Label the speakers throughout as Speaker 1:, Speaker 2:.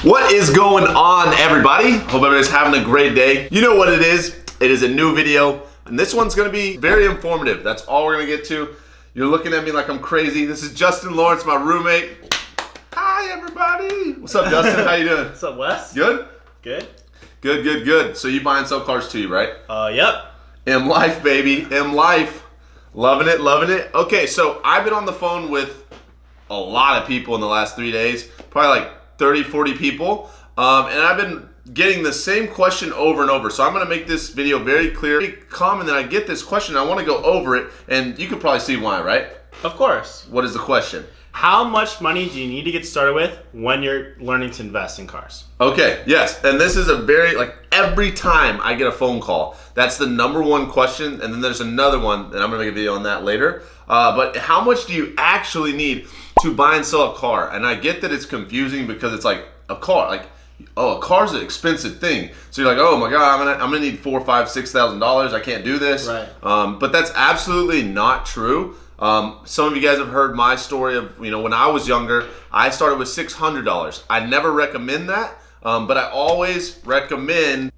Speaker 1: What is going on, everybody? Hope everybody's having a great day. You know what it is. It is a new video, and this one's gonna be very informative. That's all we're gonna get to. You're looking at me like I'm crazy. This is Justin Lawrence, my roommate. Hi, everybody. What's up, Justin? How you doing?
Speaker 2: What's up, Wes?
Speaker 1: Good?
Speaker 2: Good.
Speaker 1: Good. So you buy and sell cars too, right?
Speaker 2: Yep.
Speaker 1: M life, baby. M life. Loving it. Okay, so I've been on the phone with a lot of people in the last 3 days. Probably like 30, 40 people. And I've been getting the same question over and over. So I'm going to make this video very clear. Very common that I get this question. I want to go over it, and you could probably see why, right?
Speaker 2: Of course.
Speaker 1: What is the question?
Speaker 2: How much money do you need to get started with when you're learning to invest in cars?
Speaker 1: Okay, yes. And this is a very, like, every time I get a phone call, that's the number one question. And then there's another one, and I'm going to make a video on that later. But how much do you actually need to buy and sell a car? And I get that it's confusing because it's like a car, like, oh, a car's an expensive thing. So you're like, oh my God, I'm gonna need $4,000, $5,000, $6,000. I can't do this.
Speaker 2: Right.
Speaker 1: But that's absolutely not true. Some of you guys have heard my story of, when I was younger, I started with $600. I never recommend that, but I always recommend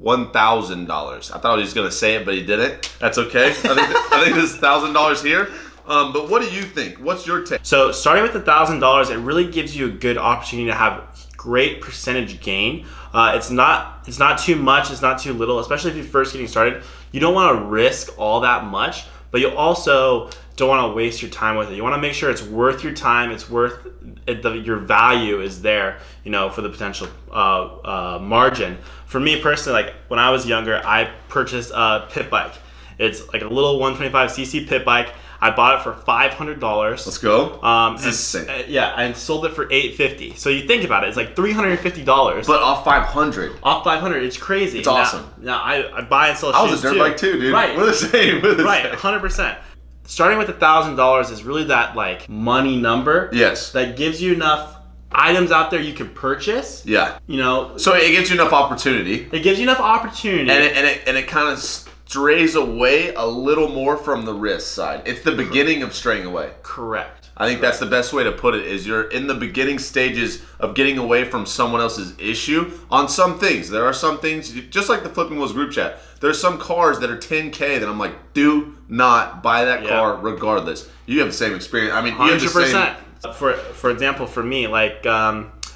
Speaker 1: $1,000. I thought he was gonna say it, but he didn't. That's okay. I think this is $1,000 here. But what do you think? What's your take?
Speaker 2: So starting with $1,000, it really gives you a good opportunity to have great percentage gain. It's not too much, it's not too little, especially if you're first getting started. You don't want to risk all that much, but you also don't want to waste your time with it. You want to make sure it's worth your time, it's worth it, your value is there, for the potential margin. For me personally, like when I was younger, I purchased a pit bike. It's like a little 125cc pit bike. I bought it for $500.
Speaker 1: Let's go.
Speaker 2: This is insane. Yeah, and sold it for $850. So you think about it, it's like $350.
Speaker 1: But off 500.
Speaker 2: Off 500, it's crazy.
Speaker 1: It's awesome.
Speaker 2: Now I buy and sell shoes
Speaker 1: I was a dirt bike too, dude.
Speaker 2: Right.
Speaker 1: We're the same.
Speaker 2: Right, 100%. Starting with $1,000 is really that like money number.
Speaker 1: Yes.
Speaker 2: That gives you enough items out there you can purchase.
Speaker 1: Yeah.
Speaker 2: So
Speaker 1: it gives you enough opportunity.
Speaker 2: It gives you enough opportunity.
Speaker 1: And it kind of strays away a little more from the risk side. It's the beginning of straying away.
Speaker 2: Correct.
Speaker 1: I think that's the best way to put it, is you're in the beginning stages of getting away from someone else's issue on some things. There are some things, just like the Flipping Wheels group chat, there's some cars that are 10K that I'm like, do not buy that car regardless. You have the same experience. I mean,
Speaker 2: 100%.
Speaker 1: You have the same.
Speaker 2: For example, for me, like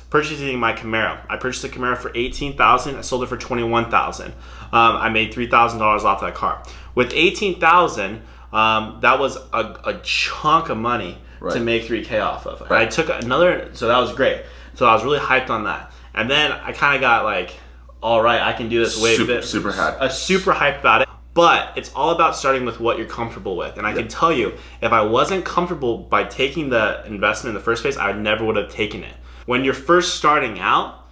Speaker 2: purchasing my Camaro. I purchased a Camaro for $18,000. I sold it for $21,000. I made $3,000 off that car. With $18,000, that was a chunk of money to make $3K off of.
Speaker 1: Right.
Speaker 2: I took another, so that was great. So I was really hyped on that. And then I kind of got like, all right, I can do this way
Speaker 1: super hyped.
Speaker 2: Super hyped about it. But it's all about starting with what you're comfortable with. And I can tell you, if I wasn't comfortable by taking the investment in the first place, I never would have taken it. When you're first starting out,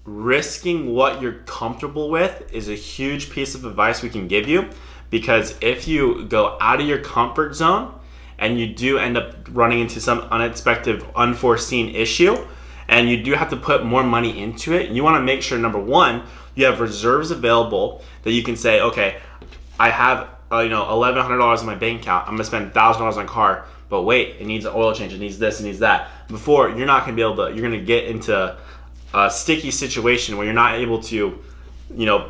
Speaker 2: risking what you're comfortable with is a huge piece of advice we can give you, because if you go out of your comfort zone and you do end up running into some unexpected, unforeseen issue, and you do have to put more money into it, you want to make sure, number one, you have reserves available that you can say, okay, I have $1,100 in my bank account. I'm gonna spend $1,000 on a car, but wait, it needs an oil change, it needs this, it needs that. Before, you're not gonna be able to. You're gonna get into a sticky situation where you're not able to,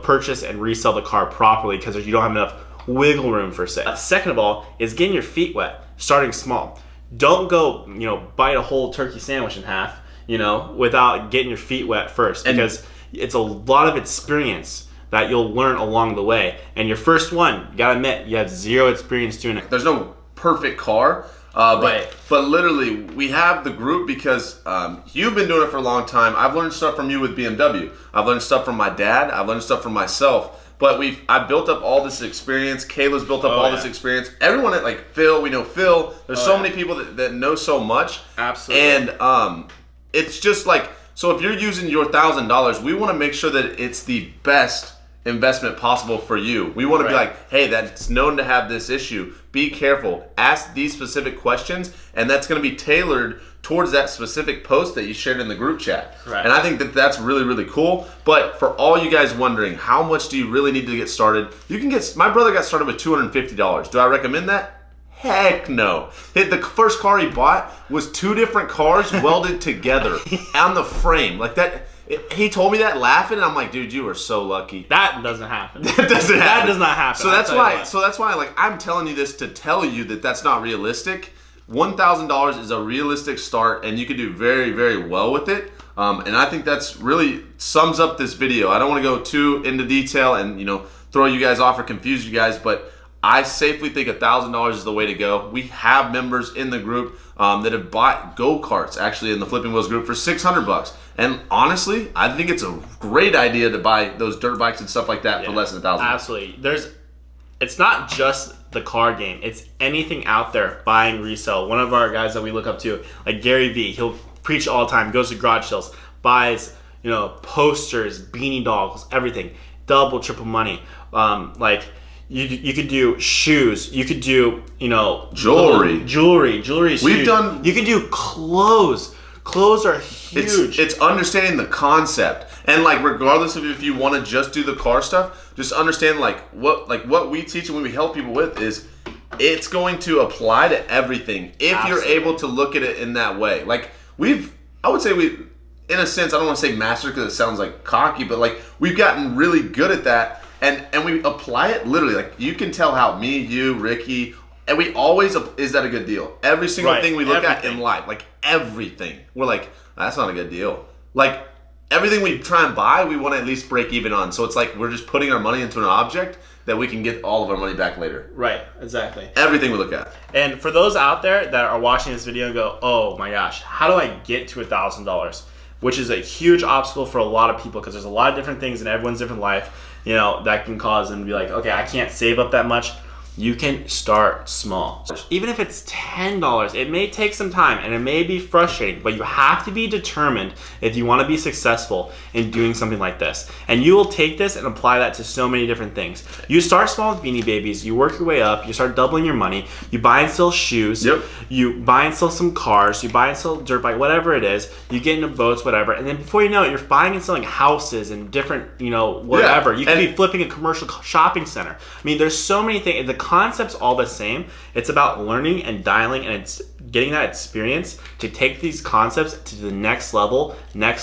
Speaker 2: purchase and resell the car properly because you don't have enough wiggle room for sale. Second of all, is getting your feet wet, starting small. Don't go, bite a whole turkey sandwich in half, without getting your feet wet first, because it's a lot of experience that you'll learn along the way. And your first one, you gotta admit, you have zero experience doing it.
Speaker 1: There's no perfect car. But literally, we have the group because you've been doing it for a long time. I've learned stuff from you with BMW. I've learned stuff from my dad. I've learned stuff from myself. But I built up all this experience. Kayla's built up all this experience. Everyone at like Phil, we know Phil. There's so many people that know so much.
Speaker 2: Absolutely.
Speaker 1: And it's just like, so if you're using your $1,000, we want to make sure that it's the best investment possible for you. We want to be like, hey, that's known to have this issue. Be careful. Ask these specific questions, and that's going to be tailored towards that specific post that you shared in the group chat. And I think that that's really, really cool. But for all you guys wondering, how much do you really need to get started? You can my brother got started with $250. Do I recommend that? Heck no. The first car he bought was 2 different cars welded together on the frame. Like that. He told me that laughing, and I'm like, dude, you are so lucky.
Speaker 2: That doesn't happen.
Speaker 1: That doesn't happen.
Speaker 2: That does not happen.
Speaker 1: So that's why. So that's why, like, I'm telling you this to tell you that that's not realistic. $1,000 is a realistic start, and you can do very, very well with it. And I think that's really sums up this video. I don't want to go too into detail and throw you guys off or confuse you guys, but I safely think $1,000 is the way to go. We have members in the group that have bought go-karts actually in the Flipping Wheels group for $600. And honestly, I think it's a great idea to buy those dirt bikes and stuff like that for less than $1,000.
Speaker 2: Absolutely. It's not just the car game. It's anything out there buying resale. One of our guys that we look up to, like Gary Vee, he'll preach all the time, goes to garage sales, buys, posters, beanie dogs, everything. Double, triple money. You could do shoes. You could do,
Speaker 1: jewelry.
Speaker 2: Jewelry.
Speaker 1: You
Speaker 2: can do clothes. Clothes are huge.
Speaker 1: It's understanding the concept. And regardless of if you want to just do the car stuff, just understand what we teach and what we help people with is it's going to apply to everything if
Speaker 2: Absolutely.
Speaker 1: you're able to look at it in that way. I would say in a sense, I don't want to say master because it sounds like cocky, but we've gotten really good at that. And we apply it literally. You can tell how me, you, Ricky, and we always, is that a good deal? Every single thing we look at in life, everything, we're like, that's not a good deal. Everything we try and buy, we want to at least break even on. So it's we're just putting our money into an object that we can get all of our money back later.
Speaker 2: Right, exactly.
Speaker 1: Everything we look at.
Speaker 2: And for those out there that are watching this video and go, oh my gosh, how do I get to $1,000? Which is a huge obstacle for a lot of people because there's a lot of different things in everyone's different life, that can cause them to be like, okay, I can't save up that much. You can start small. Even if it's $10, it may take some time and it may be frustrating, but you have to be determined if you want to be successful in doing something like this. And you will take this and apply that to so many different things. You start small with Beanie Babies, you work your way up, you start doubling your money, you buy and sell shoes, you buy and sell some cars, you buy and sell dirt bike, whatever it is, you get into boats, whatever, and then before you know it, you're buying and selling houses and different, whatever. You could be flipping a commercial shopping center. I mean, there's so many things. The concept's all the same. It's about learning and dialing, and it's getting that experience to take these concepts to the next level.
Speaker 1: My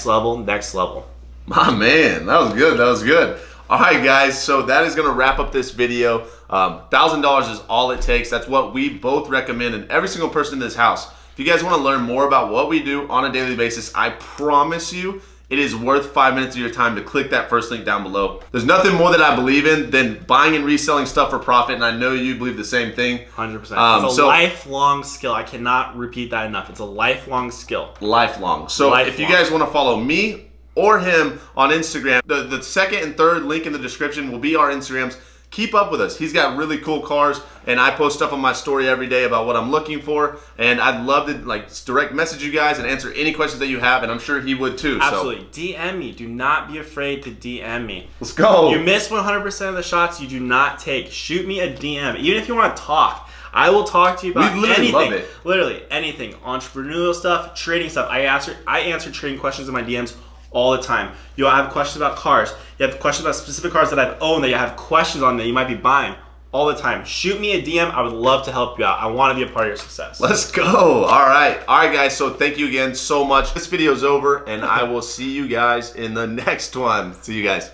Speaker 1: man, that was good. All right, guys, so that is going to wrap up this video. $1,000 is all it takes. That's what we both recommend, and every single person in this house. If you guys want to learn more about what we do on a daily basis, I promise you it is worth 5 minutes of your time to click that first link down below. There's nothing more that I believe in than buying and reselling stuff for profit, and I know you believe the same thing.
Speaker 2: 100%. It's a lifelong skill. I cannot repeat that enough. It's a lifelong skill.
Speaker 1: Lifelong. So if you guys want to follow me or him on Instagram, the second and third link in the description will be our Instagrams. Keep up with us. He's got really cool cars, and I post stuff on my story every day about what I'm looking for, and I'd love to direct message you guys and answer any questions that you have, and I'm sure he would too.
Speaker 2: Absolutely. So DM me. Do not be afraid to DM me.
Speaker 1: Let's go.
Speaker 2: You miss 100% of the shots you do not take. Shoot me a DM. Even if you want to talk, I will talk to you about anything.
Speaker 1: Love it.
Speaker 2: Literally anything. Entrepreneurial stuff, trading stuff. I answer trading questions in my DMs all the time. You'll have questions about cars. You have questions about specific cars that I've owned that you have questions on that you might be buying all the time. Shoot me a DM. I would love to help you out. I want to be a part of your success.
Speaker 1: Let's go. All right, guys. So thank you again so much. This video is over, and I will see you guys in the next one. See you guys.